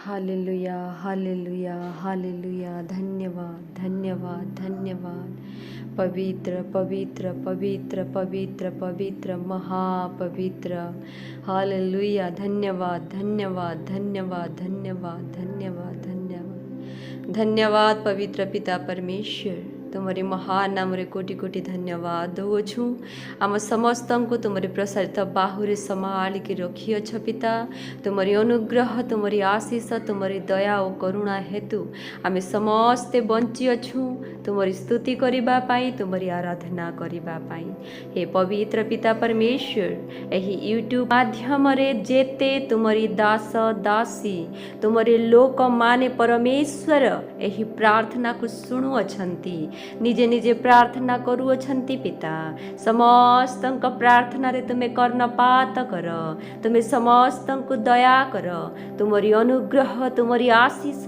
Hallelujah hallelujah hallelujah. धन्यवाद धन्यवाद धन्यवाद। पवित्र पवित्र पवित्र पवित्र पवित्र महापवित्र। हालेलुया। धन्यवाद धन्यवाद धन्यवाद धन्यवाद धन्यवाद धन्यवाद धन्यवाद पवित्र पिता परमेश्वर। तुमरी महान नामरे कोटि कोटि धन्यवाद दउछु। आम समस्त को तुमरी प्रसारित बाहुरे सम्हालिक रखिअछ पिता। तुमरी अनुग्रह तुमरी आशीष तुमरी दया और करुणा हेतु आमे समस्ते बंचिअछु तुमरी स्तुति करिबा पाई तुमरी आराधना करिबा पाई। हे पवित्र पिता परमेश्वर, एही यूट्यूब माध्यम रे जेते तुमरी दास दासी तुमरी लोक माने परमेश्वर एही प्रार्थना को शुणुअछंती, निजे निजे प्रार्थना करुअछंती पिता। समस्त प्रार्थना रे तुमे कर्णपात कर, तुमे समस्त को दया कर, तुमरी अनुग्रह तुमरी आशीष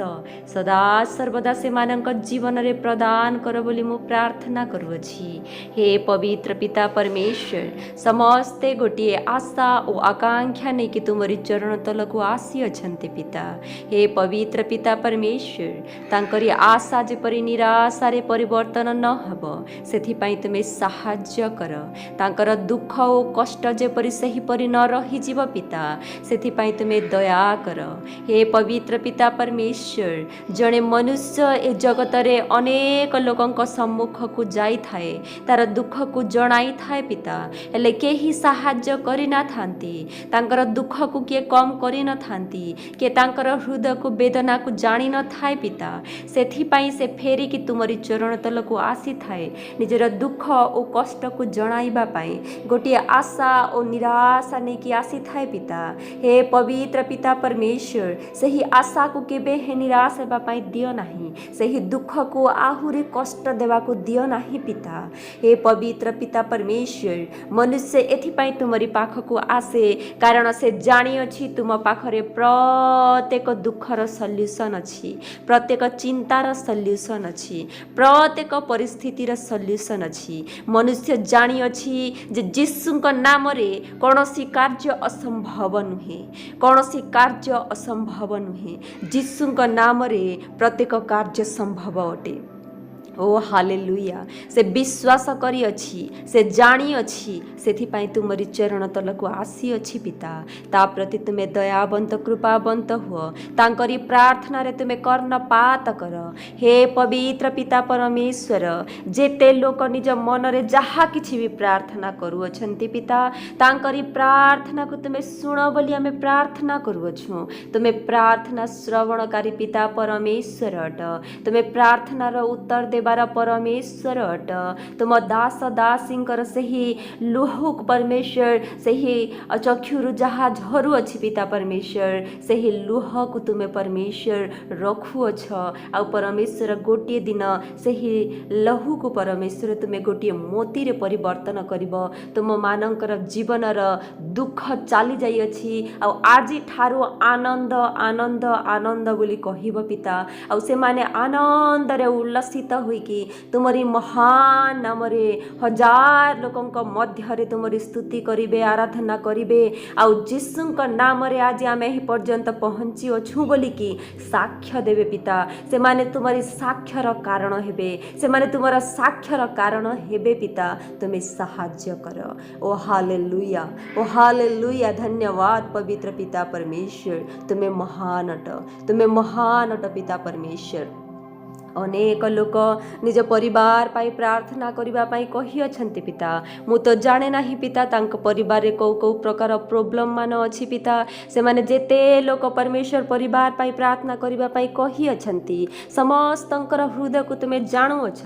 सदा सर्वदा से मानक जीवन रे प्रदान कर बोली मु प्रार्थना करुअछि। हे पवित्र पिता परमेश्वर, समस्ते गोटिए आशा और आकांक्षा नहीं कि तुमरी चरण तल को आसी अछंती पिता। हे पवित्र पिता परमेश्वर, तांकरी आशा जेपरि निराशा रे परिवर्तन न हबो सेथिपाई तुमे साहाय्य कर। तांकर दुख और कष्ट जेपरि सही परि न रही जीव पिता, सेथिपाई तुमे दया कर। हे पवित्र पिता परमेश्वर, जड़े मनुष्य ए जगत रे अनेक लोकंक सम्मुख को जाई थाए, तार दुख को जणाई थाए पिता, हेले केही साहाय्य करि ना थांती। तांकर दुख को किए कम करि न थांती, के तांकर हृदय को वेदना को जानी न थाए पिता। सेथिपाई से फेरी कि तुमरी चरण तल को आसी थाए, निजर दुख और कष्ट को जणाइबा पाई गोटे आशा और निराशा नहीं कि आसी थाए पिता। हे पवित्र पिता परमेश्वर, सही आशा को केबे हे निराश हेबा पाई दियो नाही, सही दुख को आहुरी कष्ट देवा को दियो नाही पिता। हे पवित्र पिता परमेश्वर, मनुष्य एथिपाई तुमरी पाख को आसे कारण से जानी अछि तुम पाखरे प्रत्येक दुखर सल्यूशन अछि, प्रत्येक चिंतार सल्यूशन अछि, प्रत्येक परिस्थितिर सल्यूशन अछि। मनुष्य जानी अछि जे यीशुଙ୍କ नामरे कौनसी कार्य असंभव नुहे, कौनसी कार्य असंभव नुहे। यीशुଙ୍କ नामरे प्रत्येक कार्य संभव अटे। ओ हालेलुया। से विश्वास करी अछि, से जानी अछि, सेथिपाई तुमरी चरण तल को आसी अछि पिता। ता प्रति तुमे दयावंत कृपावंत हुओ, तांकरी प्रार्थना रे तुमे कर्णपात कर। हे पवित्र पिता परमेश्वर, जेते लोक निज मन रे जहा किछि भी प्रार्थना करुअछंती पिता, तांकरी प्रार्थना को तुमे सुनो बोली आमे प्रार्थना करुअछु। तुमे प्रार्थना श्रवणकारी पिता परमेश्वर अट, तुमे प्रार्थना रो उत्तर दे परमेश्वर अट। तुम दास दासींकर सही लुहुक परमेश्वर, सही चक्षुरु जहा झरु अछि पिता परमेश्वर, सही लुह को तुमे परमेश्वर रखुअछ। आ परमेश्वर गोटे दिन सही लहू को परमेश्वर तुमे गोटे मोती रे परिवर्तन करिब। तुम मानकर जीवनर दुख चली जाई अछि आ आजि ठारो आनंद आनंद आनंद बोली कहिब पिता। आ से माने आनंद रे उल्लसित होई कि तुमरी महान नामरे हजार लोकंक मध्य रे तुमरी स्तुति करिबे, आराधना करिबे। आ यीशुଙ୍କ नामरे आज आमे ही पर्यंत पहुंची अछु बोली कि साक्ष्य देबे पिता। से माने तुमरी साक्ष्यर कारण हेबे, से माने तुमरा साक्ष्यर कारण हेबे पिता। तुमे साहाय्य कर। ओ हालेलुया, ओ हालेलुया। धन्यवाद पवित्र पिता परमेश्वर, तुमे महान अट, तुमे महान अट पिता परमेश्वर। अनेक लोक निज परिवार पाई प्रार्थना करिबा पाई कहि अछंती पिता। मु तो जाने नाही पिता तांक परिवार रे को को प्रकार प्रॉब्लम मान अछि पिता। से माने जेते लोक परमेश्वर परिवार पाई प्रार्थना करिबा पाई कहि अछंती, समस्तंकर हृदय को तुमे जानु अछ,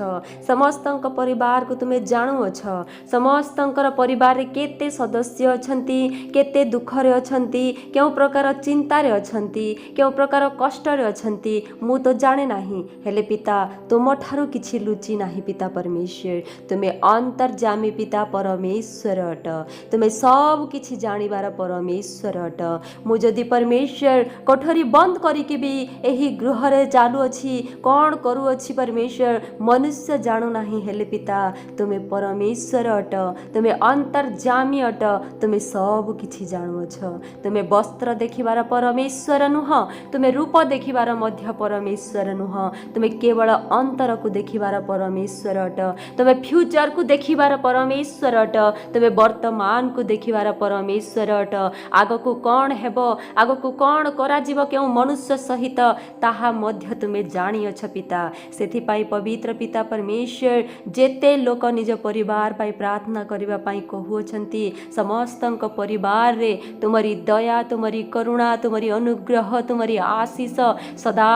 समस्तंक परिवार को तुमे जानु अछ। समस्तंकर परिवार रे केते सदस्य अछंती, केते दुख रे अछंती, केउ प्रकार चिंता रे अछंती, केउ प्रकार कष्ट रे अछंती, मु तो जाने नाही। हेले पिता तुम ठारू किछि लुचि नाही पिता परमेश्वर तुमे अंतर्जामी पिता परमेश्वर अट तुमे सब किछि जानिबार परमेश्वर अट मु जदि परमेश्वर कोठरी बंद करिके भी एही गृह रे चालू अछि कौन करू अछि परमेश्वर मनुष्य जानु नाही हेले पिता तुमे परमेश्वर अट तुमे अंतर्जामी अट तुमे सब किछि जानु अछ तुमे वस्त्र देखिबार परमेश्वर नुह तुमे रूप देखिबार मध्य परमेश्वर नुह तुमे केवल अंतर को देखिबार परमेश्वर अट तुमे फ्यूचर को देखिबार परमेश्वर अट तुमे वर्तमान को देखिबार परमेश्वर अट आग को कौन हेबो आग को कौन करा जीव केउ मनुष्य सहित ताहा मध्य तुमे जानी अछ पिता सेथि पाई पवित्र पिता परमेश्वर जेते लोक निज परिवार पाई प्रार्थना करिबा पाई कहुअछंती समस्तक परिवार रे तुमरी दया तुमरी करुणा तुमरी अनुग्रह तुमरी आशीष सदा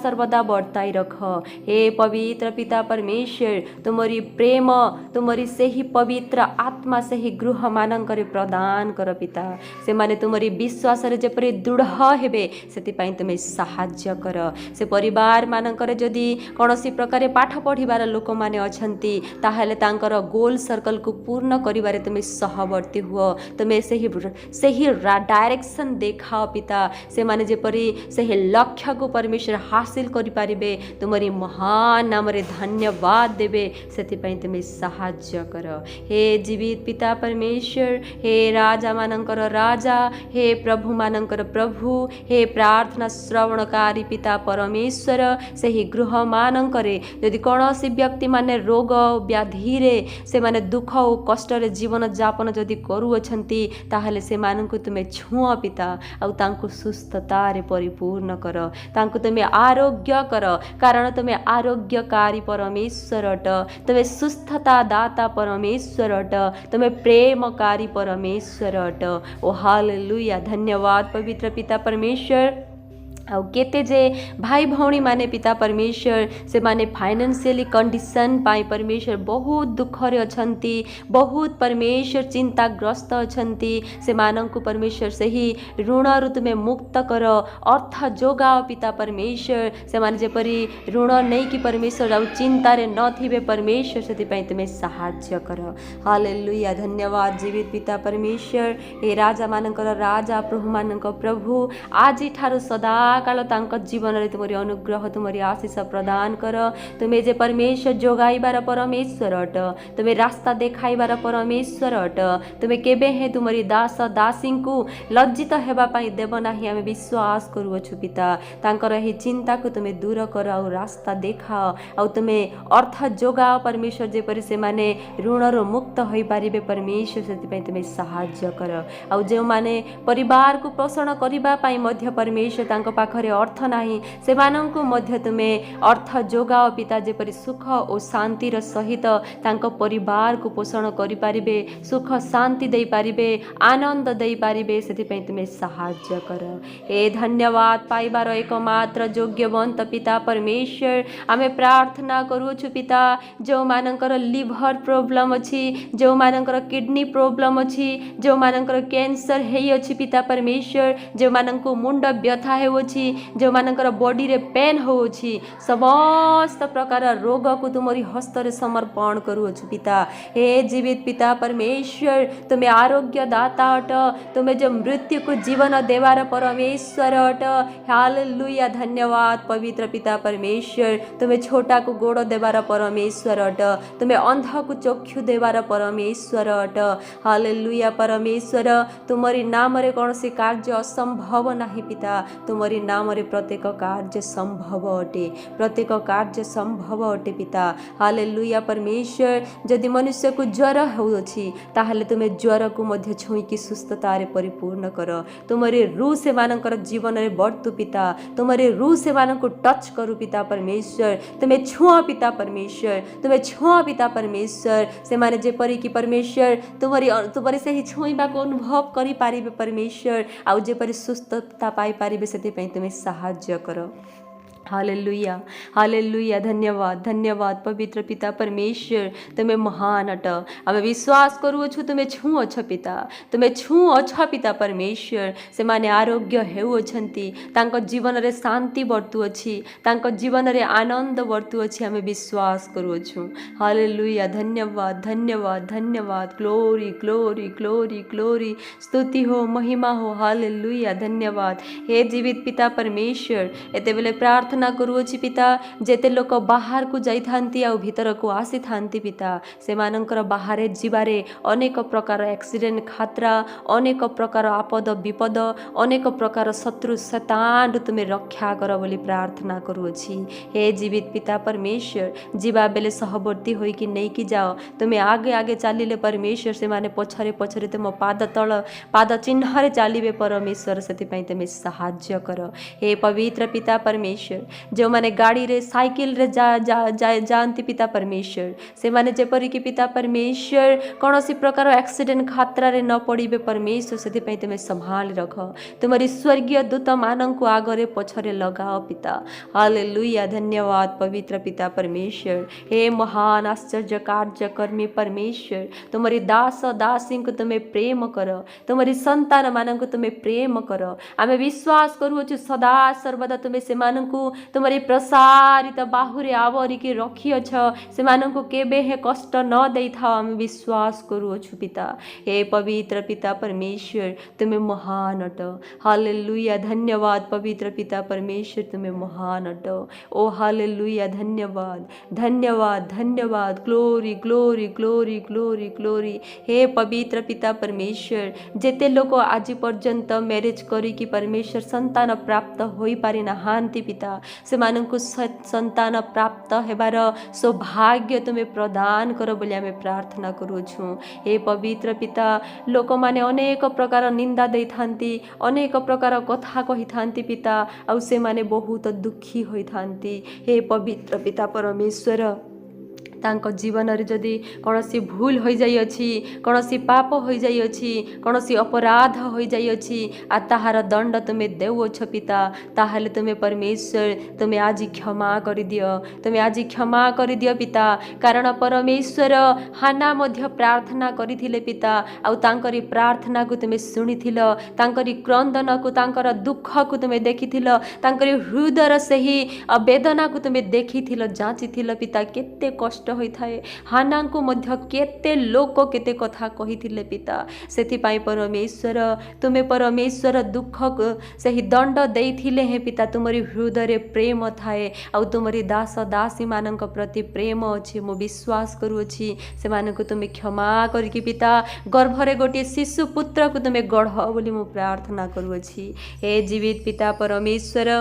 सर्वदा बर्ताई रख हे पवित्र पिता परमेश्वर तुमरी प्रेम तुमरी सेही पवित्र आत्मा सेही गृह मानकरे प्रदान कर पिता से माने तुमरी विश्वास रे जेपरि दृढ़ हेबे सेति पाई तुमे सहाय्य कर से परिवार मानकरे जदि कोनोसी प्रकारे पाठ पढ़िबार लोक माने अछंती ताहाले तांकर गोल सर्कल को पूर्ण करिबारे तुमे सहवर्ती हुओ तुमे सेही डायरेक्शन देखाओ पिता से माने जेपरि सेही लक्ष्य को परमेश्वर हासिल करि पारिबे तुमरी महान नाम रे धन्यवाद देबे सेति पई तुमे सहाय्य कर हे जीवित पिता परमेश्वर हे राजा मानकर राजा हे प्रभु मानकर प्रभु हे प्रार्थना श्रवणकारी पिता परमेश्वर सेही गृह मानकरे यदि कौनसी व्यक्ति माने रोग व्याधि रे से माने दुख और कष्ट रे जीवन जापन जदि करूअछंती ताहले से माननकु तुमे छुआ पिता आ तांको सुस्थता रे परिपूर्ण कर तांको तुमे आरोग्य कर कारण तुमे आरोग्यकारी परमेश्वर अट तुमे सुस्थता दाता परमेश्वर अट तुमे प्रेमकारी परमेश्वर अट ओ हालेलुया धन्यवाद पवित्र पिता परमेश्वर आउ केते जे भाई भौणी माने पिता परमेश्वर से माने फाइनेंशियली कंडीशन पाई परमेश्वर बहुत दुख रे अछंती बहुत परमेश्वर चिंताग्रस्त अछंती से मानंकु परमेश्वर सही ऋण रु तुमे मुक्त कर अर्थ जोगाओ पिता परमेश्वर से माने जेपरि ऋण नहीं कि परमेश्वर आउ चिंता रे न थिबे परमेश्वर सेति पई तुमे सहाय्य कर हालेलुया धन्यवाद जीवित पिता परमेश्वर हे राजा मानकर राजा प्रभु मानक प्रभु आज ठारो सदा काल तांक जीवन रे तुमरी अनुग्रह तुमरी आशीष प्रदान कर तुमे जे परमेश्वर जोगाइबार परमेश्वर अट तुमे रास्ता देखाइबार परमेश्वर अट तुमे केबे हे तुमरी दास दासिं को लज्जित हेबा पाई देव नाही आमे विश्वास करूअछु पिता तांकर ही चिंता को तुमे दूर कर आ रास्ता देखाओ आ तुमे अर्थ जोगाओ परमेश्वर जे परि से माने ऋण रो मुक्त होई पारिबे परमेश्वर सेति पई तुमे सहाय्य कर आ जे माने परिवार को पोषण करिबा पाई मध्य परमेश्वर तांको पाखरे अर्थ नाही सेमानंकु मध्य तुमे अर्थ जोगाओ पिता जेपरि सुख और शांति र सहित तांको परिवार को पोषण करि पारिबे सुख शांति देई पारिबे आनंद देई पारिबे सेति पई तुमे सहाय्य कर हे धन्यवाद पाइबार एकमात्र योग्यवंत पिता परमेश्वर आमे प्रार्थना करूछु पिता जो मानकर लिवर प्रॉब्लम अछि जो मानकर किडनी प्रॉब्लम अछि जो मानकर कैंसर हेई अछि पिता परमेश्वर जो माननको मुंड व्यथा हे अछि जो मानकर बॉडी रे पेन हो अछि समस्त प्रकार रोग को तुमरी हस्त रे समर्पण करूछु पिता हे जीवित पिता परमेश्वर तुमे आरोग्य दाता अट तुमे जो मृत्यु को जीवन देवार परमेश्वर अट हालेलुया धन्यवाद पवित्र पिता परमेश्वर तुमे छोटा को गोड़ देवार परमेश्वर अट तुमे अंध को चक्षु देवार परमेश्वर अट हालेलुया परमेश्वर तुमरी नाम रे कोनोसी कार्य असंभव नाही पिता तुमरी नाम रे प्रत्येक कार्य संभव अटे प्रत्येक कार्य संभव अटे पिता हालेलुया परमेश्वर जदि मनुष्य को ज्वर होउछि ताहले तुमे ज्वर को मध्य छुई की सुस्थता रे परिपूर्ण कर तुमरे रू से मानकर जीवन रे बढ़तु पिता तुमरे रू से मान को टच करू पिता परमेश्वर तुमे छुआ पिता परमेश्वर तुमे छुआ पिता परमेश्वर से माने जे परि की परमेश्वर तुमरी से ही छुईबा को अनुभव करि पारिबे परमेश्वर आउ जे परि सुस्थता पाई पारिबे सेति पई तुमे सहाय्य कर हालेलुया हालेलुया। धन्यवाद धन्यवाद पवित्र पिता परमेश्वर, तुम्हें महान अट। आमे विश्वास करूछु तुम्हें छुअछ पिता, तुम्हें छुअछ पिता परमेश्वर। से माने आरोग्य हेउछंती, तांको जीवन रे शांति बर्तुअछि, तांको जीवन रे आनंद बर्तुअछि। आमे विश्वास करूछु। हालेलुया। धन्यवाद धन्यवाद धन्यवाद। Glory glory glory glory. स्तुति हो, महिमा हो। हालेलुया। धन्यवाद हे जीवित पिता परमेश्वर। एते बेले प्रार्थना करूछि पिता, जेते लोक बाहर को जाई थांती आ भीतर को आसी थांती पिता, से मानकर बाहर जीवारे अनेक प्रकार एक्सीडेंट खतरा, अनेक प्रकार आपद विपद, अनेक प्रकार शत्रु शैतान तुम्हें रक्षा कर बोली प्रार्थना करूछि। हे जीवित पिता परमेश्वर, जीवा बेले सहवर्ती होई कि नहीं कि जाओ, तुम्हें आगे आगे चलिले परमेश्वर, से माने पछरे पछरे तुम पाद तल पाद चिन्ह चलिए परमेश्वर, से तुम्हें साहाय्य कर। हे पवित्र पिता परमेश्वर, जो माने गाड़ी रे साइकिल रे जाती पिता परमेश्वर, से माने जेपरिक पिता परमेश्वर कौन सी प्रकार एक्सीडेंट खतरा रे न पड़े परमेश्वर, से तुम्हें संभाल रख। तुम्हारी स्वर्गीय दूत मान को आगरे पछरे लगाओ पिता। हालेलुया। धन्यवाद पवित्र पिता परमेश्वर। हे महान आश्चर्य कार्य कर्मी परमेश्वर, तुम्हारी दास दासी को तुम्हें प्रेम कर, तुम्हारी संतान मान को तुम्हें प्रेम कर। आमे विश्वास करूछु सदा सर्वदा तुम्हें से तुम्हारी प्रसारित बाहुरे आवरिकी रखिअछ, से केबे हे कष्ट न दे था। आम विश्वास करूछु पिता। हे पवित्र पिता परमेश्वर, तुम्हें महान अट। हालेलुया। धन्यवाद पवित्र पिता परमेश्वर, तुम्हें महान अट। ओ हालेलुया। धन्यवाद धन्यवाद धन्यवाद। Glory glory glory glory glory. हे पवित्र पिता परमेश्वर, जेते लोक आज पर्यंत मैरिज करी कि परमेश्वर संतान प्राप्त होई पारि नाहांती पिता, से मानकु संतान प्राप्त हेबार सौभाग्य तुम्हें प्रदान कर बोली आमे प्रार्थना करूछु। हे पवित्र पिता, लोक माने अनेक प्रकार निंदा दे थांती, अनेक प्रकार कथा कही थांती पिता, आउ से माने बहुत दुखी होई थांती। हे पवित्र पिता परमेश्वर, तांको जीवन रे जदि कौनसी भूल हो जाई अछि, कौनसी पाप हो जाई अछि, कौनसी अपराध हो जाई अछि, आ ताहार दंड तुम्हें देउछ पिता, ताहले तुम्हें परमेश्वर तुम्हें आज क्षमा कर दियो, तुम्हें आज क्षमा कर दियो पिता। कारण परमेश्वर हाना मध्य प्रार्थना करिथिले पिता, आउ तांकरी प्रार्थना को तुम्हें सुनिथिल, तांकरी क्रंदन को, तांकर दुख को तुम्हें देखिथिल, तांकरी हृदय से ही वेदना को तुम्हें देखिथिल, जांचिथिल पिता। केते कष्ट होइथाए, हाना को मध्य केते लोक केते कथा कहिथिले पिता। सेथिपाई परमेश्वर तुम्हें परमेश्वर दुख से ही दंड देइथिले हे पिता। तुमरी हृदय रे प्रेम थाए, आउ तुमरी दास दासी मानक प्रति प्रेम अछि। मो विश्वास करूछि से मानक तुम्हें क्षमा करिकि पिता, गर्भरे गोटे शिशु पुत्र को तुम्हें गढ़ बोली मो प्रार्थना करूछि। हे जीवित पिता परमेश्वर,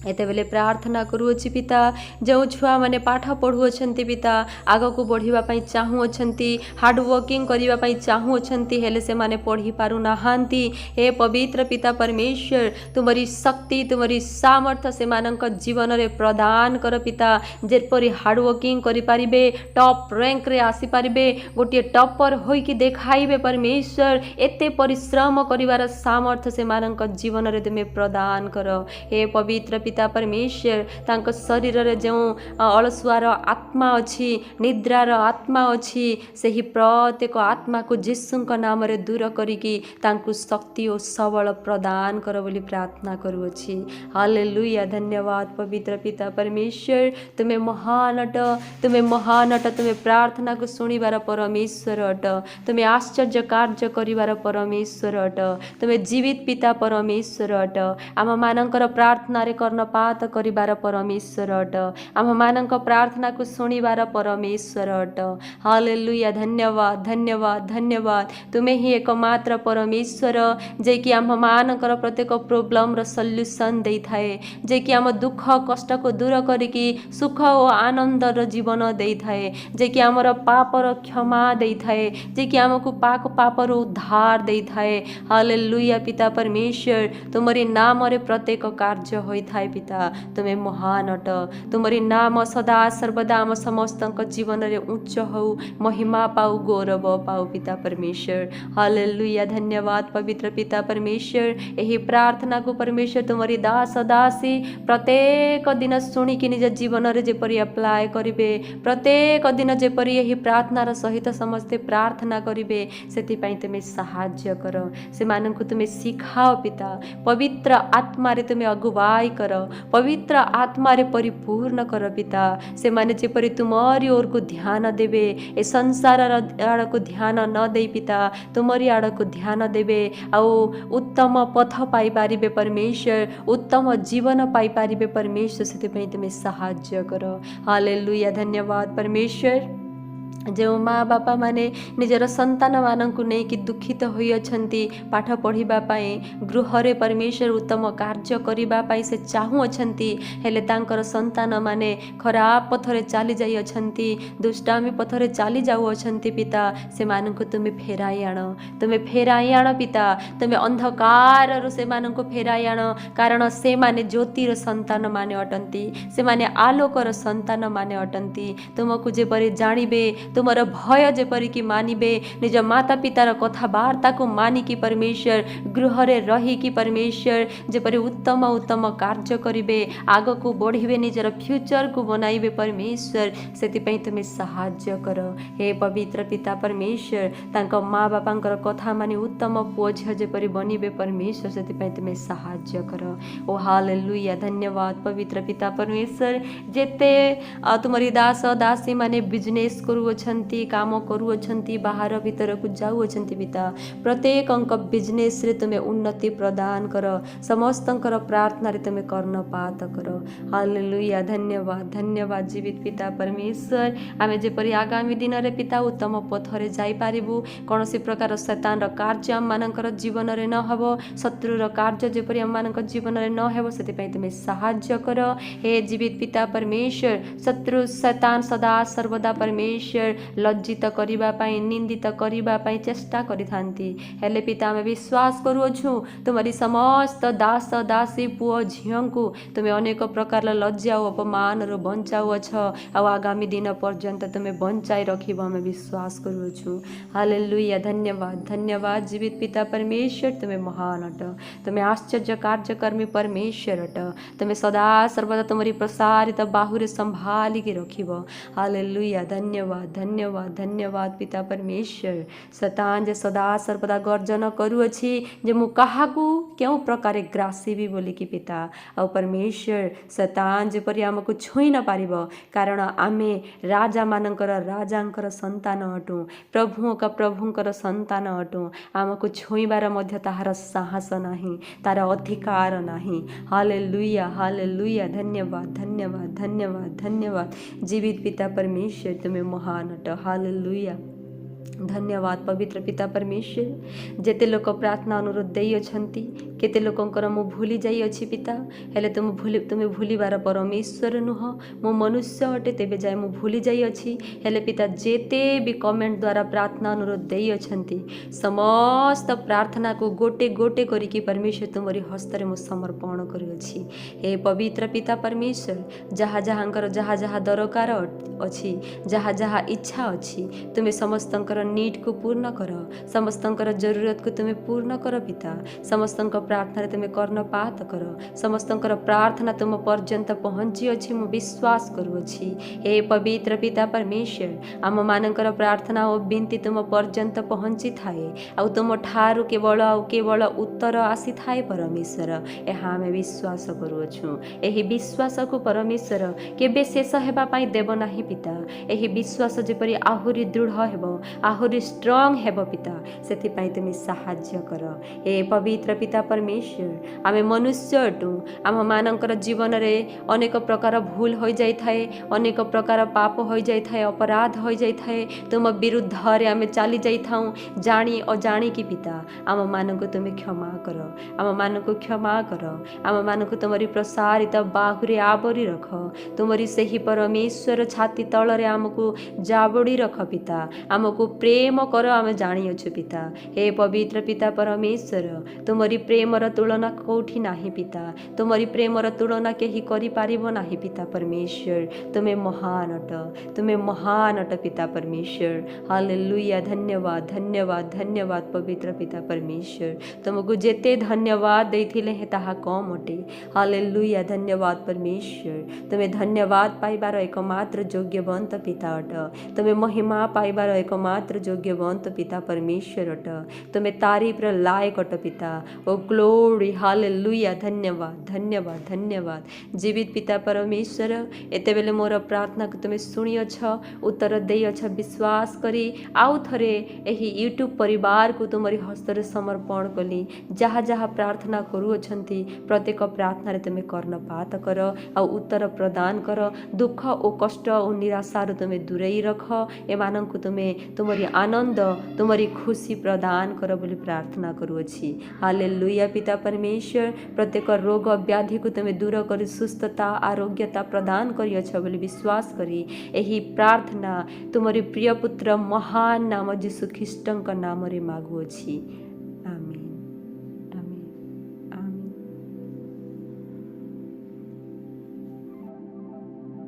एते बेले प्रार्थना करूछि पिता, जो छुआ माने पाठ पढ़ुअछंती पिता, आग को बढ़िबा पई चाहुअछंती, हार्ड वर्किंग करिबा पई चाहुअछंती, हेले से माने पढ़ी पारु नाहांती। हे पवित्र पिता परमेश्वर, तुम्हारी शक्ति तुम्हारी सामर्थ्य से मानक जीवन रे प्रदान कर पिता। जेपरि हार्ड वर्किंग करि पारिबे, टॉप रैंक रे आसी पारिबे, गोटे टॉपर होई कि देखाइबे परमेश्वर। एते परिश्रम करिवार सामर्थ्य से मानक जीवन रे तुमे प्रदान कर। हे पवित्र पिता परमेश्वर, तांको शरीर रे जो अलसुआर आत्मा अछि, निद्रार आत्मा अछि, सेही प्रत्येक आत्मा को यीशुक नाम रे दूर करिकि तांको शक्ति और सबल प्रदान कर बोली प्रार्थना करूछि। हालेलुया। धन्यवाद पवित्र पिता परमेश्वर, तुम्हें महान अट, तुम्हें महान अट, तुम्हें प्रार्थना को सुनिबार परमेश्वर अट, तुम्हें आश्चर्य कार्य करिबार परमेश्वर अट, तुम्हें जीवित पिता परमेश्वर अट, आम मानकर प्रार्थना रे कर्णपात करिबार परमेश्वर अट, आम मानक प्रार्थना को सुनिबार परमेश्वर अट। हालेलुया। धन्यवाद धन्यवाद धन्यवाद। तुम्हें ही एकमात्र परमेश्वर जे कि आम मानकर प्रत्येक प्रोब्लेम रो सल्यूशन दे थाए, जे कि आम दुख कष्ट को दूर करिकि सुख और आनंद रो जीवन दे थाए, जे कि आमर पापर क्षमा दे थाए, जे कि आमको पापर उद्धार दे थाए। हालेलुया पिता परमेश्वर, तुम्हारी नाम रे प्रत्येक कार्य होई थाए थाए पिता तुमे महान अट तुमरी नाम सदा सर्वदा आम समस्त जीवन रे उच्च हो महिमा पाऊ गौरव पाऊ पिता परमेश्वर हालेलुया धन्यवाद पवित्र पिता परमेश्वर यही प्रार्थना को परमेश्वर तुमरी दास दासी प्रत्येक दिन शुणिकी निज जीवन रे जेपरी अप्लाय करिवे प्रत्येक दिन जेपरी यही प्रार्थनार सहित समस्ते प्रार्थना करिवे सेतिपाई तुमे साहाय्य कर से माननकु तुमे शिखाओ पिता पवित्र आत्मा रे तुमे अगुवाई कर पवित्र आत्मा रे परिपूर्ण कर पिता से माने जेपरी तुमरी ओर को ध्यान देवे ए संसार आड़ को ध्यान न दे पिता तुमरी आड़ को ध्यान देवे आओ उत्तम पथ पाई पारिबे परमेश्वर उत्तम जीवन पाई पारिबे परमेश्वर सेतिपाई तुमे साहाय्य कर हालेलुया धन्यवाद परमेश्वर जो माँ बापा माने निजर संतान मानंकु नहीं कि दुखित होई अछंती पाठ पढ़िबा पाई गृहरे परमेश्वर उत्तम कार्य करिबा पाई से चाहू अछंती हेले तांकर संतान माने खराब पथरे चली जाई अछंती दुष्टामी पथरे चली जाऊ अछंती पिता से मानंकु तुमे फेराई आण पिता तुमे अंधकार रु से मानंकु फेराई आण कारण से माने ज्योतिर संतान माने अटंती से माने आलोकर संतान माने अटंती तुमको जेपरि जानिबे तुमर भय जेपरिक मानिबे निज माता पितार कथबार्ता को मानिकी परमेश्वर गृहरे रहीकि परमेश्वर जेपरि उत्तम उत्तम कार्य करिवे आग को बढ़िबे निजर फ्यूचर को बनाइबे परमेश्वर सेतिपई तुमे साहाय्य कर हे पवित्र पिता परमेश्वर तांको माँ बापांकर कथा मानि उत्तम पुओ झियो जेपरि बनिबे परमेश्वर सेतिपई तुमे साहाय्य कर ओ हालेलुया धन्यवाद पवित्र पिता परमेश्वर जेते तुमरी दास दासी माने बिजनेस करूछंती काम करूछंती बाहर भीतर को जाऊछंती पिता प्रत्येक अंक बिजनेस रे तुमे उन्नति प्रदान कर समस्तंकर प्रार्थना रे तुमे कर्णपात कर हालेलुया धन्यवाद धन्यवाद जीवित पिता परमेश्वर आमे जेपरि आगामी दिन रे पिता उत्तम पथरे जाई पारिबु कोनोसी प्रकार शैतान र कार्य हम मानकर जीवन रे न हबो शत्रु र कार्य जेपरि हम मानकर जीवन रे न हेबो सेति पई तुमे साहाय्य कर हे जीवित पिता परमेश्वर शत्रु शैतान सदा सर्वदा परमेश्वर लज्जित करिबा पाई निंदित करिबा पाई चेष्टा करिथांती हेले पिता आमे विश्वास करूछु तुमरी समस्त दास दासी पुओ झियंकु तुमे अनेक प्रकार लज्जा और अपमान रो बंचाउ अछ आ आगामी दिन पर्यंत तुमे बंचाई रखिबो आमे विश्वास करूछु हालेलुया धन्यवाद धन्यवाद जीवित पिता परमेश्वर तुमे महान अट तुमे आश्चर्य कार्यकर्मी परमेश्वर अट तुमे सदा सर्वदा तुमरी प्रसारित बाहुरे संभाली के रखिबो हालेलुया धन्यवाद धन्यवाद धन्यवाद पिता परमेश्वर शैतान जे सदा सर्वदा गर्जन करूअछि जे मु काहाकू क्यों प्रकार ग्रासीबी बोली कि पिता और परमेश्वर शैतान जेपरि आमको छुई न पारिबो कारण आमे राजा मानकर राजांकर संतान अटू प्रभुंकर संतान अटू आमको छुईबार मध्य ताहार साहस नाही तार अधिकार नाही हालेलुया धन्यवाद धन्यवाद धन्यवाद धन्यवाद जीवित पिता परमेश्वर तुमे महान अट हालेलुया धन्यवाद पवित्र पिता परमेश्वर जेते लोक प्रार्थना अनुरोध देई अछंती केते लोकंकर मु भूली जाई अछि पिता हेले तुमे भूलिबार परमेश्वर नुह मु मनुष्य अटे तेबे जाय मु भूली जाई अछि हेले पिता जेते भी कमेंट द्वारा प्रार्थना अनुरोध देई अछंती समस्त प्रार्थना को गोटे गोटे करी कि परमेश्वर तुमरी हस्त रे मु समर्पण करि अछि हे पवित्र पिता परमेश्वर जहाँ जहाँकर जहाँ जहाँ दरकार अछि जहाँ जहाँ इच्छा अछि तुमे समस्तंकर नीड को पूर्ण कर समस्तंकर जरूरत को तुमे पूर्ण कर पिता समस्तंक प्रार्थना रे तुमे कर्णपात कर समस्तंकर प्रार्थना तुम पर्यंत पहुँची अछि मु विश्वास करूछि हे पवित्र पिता परमेश्वर आम मानकर प्रार्थना और विनती तुम पर्यंत पहुँची थाए आ तुम ठारू केवल उत्तर आसी थाए परमेश्वर एहा आमे विश्वास करूछु एही विश्वास को परमेश्वर केबे शेष हेबा पाई देव नाही पिता एही विश्वास जेपरि आहुरी दृढ़ हेबो आहुरी स्ट्रॉंग हेबो पिता सेति पाई तुमी साहाय्य कर हे पवित्र पिता परमेश्वर आमे मनुष्य अटू आम मानकर जीवन रे अनेक प्रकार भूल हो जाई थाए अनेक प्रकार पाप हो जाई थाए अपराध हो जाई थाए तुम विरुद्ध रे आमे चली जाई थाउ जानी अजानी की पिता आम मानको तुमे क्षमा कर आम मानको क्षमा कर आम मानको तुमरी प्रसारित बाहुरे आवरी रख तुमरी सही परमेश्वर छाती तल रे आमको जाबड़ी रख पिता आमको प्रेम कर आम जानिछु पिता। हे पवित्र पिता परमेश्वर तुमरी प्रेमर तुलना कोठी नाही पिता, तुमरी प्रेमर तुलना केही करि पारिबो नाही पिता परमेश्वर। तुम्हें महान अट, तुम्हें महान अट पिता परमेश्वर। हालेलुया, धन्यवाद धन्यवाद धन्यवाद पवित्र पिता परमेश्वर। तुमको जेते धन्यवाद देथिले हे ताहा कम अटे। हालेलुया, धन्यवाद परमेश्वर। तुम्हें धन्यवाद पाइबार एकमात्र योग्यवंत पिता अट, तुम्हें महिमा पाइबार एकमात्र योग्यवंत पिता परमेश्वर अट, तुम्हें तारीफ र लायक अट पिता। ओ ग्लोरी, हालेलुया, धन्यवाद धन्यवाद धन्यवाद जीवित पिता परमेश्वर। एते बेले मोर प्रार्थना को तुम्हें शुणिअछ, उत्तर देइअछ विश्वास करी आउ थरे एही यूट्यूब परिवार को तुमरी हस्ତରେ समर्पण कली। जहाँ जहाँ प्रार्थना करूअछंती प्रत्येक प्रार्थना रे तुम्हें कर्णपात कर आ उत्तर प्रदान कर। दुख ओ कष्ट ओ निराशा रू तुम्हें दूरेई रख। एमानंकु तुम्हें तुमरी आनंद तुमरी खुशी प्रदान कर बोली प्रार्थना करूअछि। हालेलुया पिता परमेश्वर। प्रत्येक रोग व्याधि को तुम्हें दूर कर सुस्थता आरोग्यता प्रदान करिअछ बोली विश्वास करी एही प्रार्थना तुमरी प्रिय पुत्र महान नाम यीशु ख्रीष्टଙ୍କ नाम रे मागुअछि। आमीन।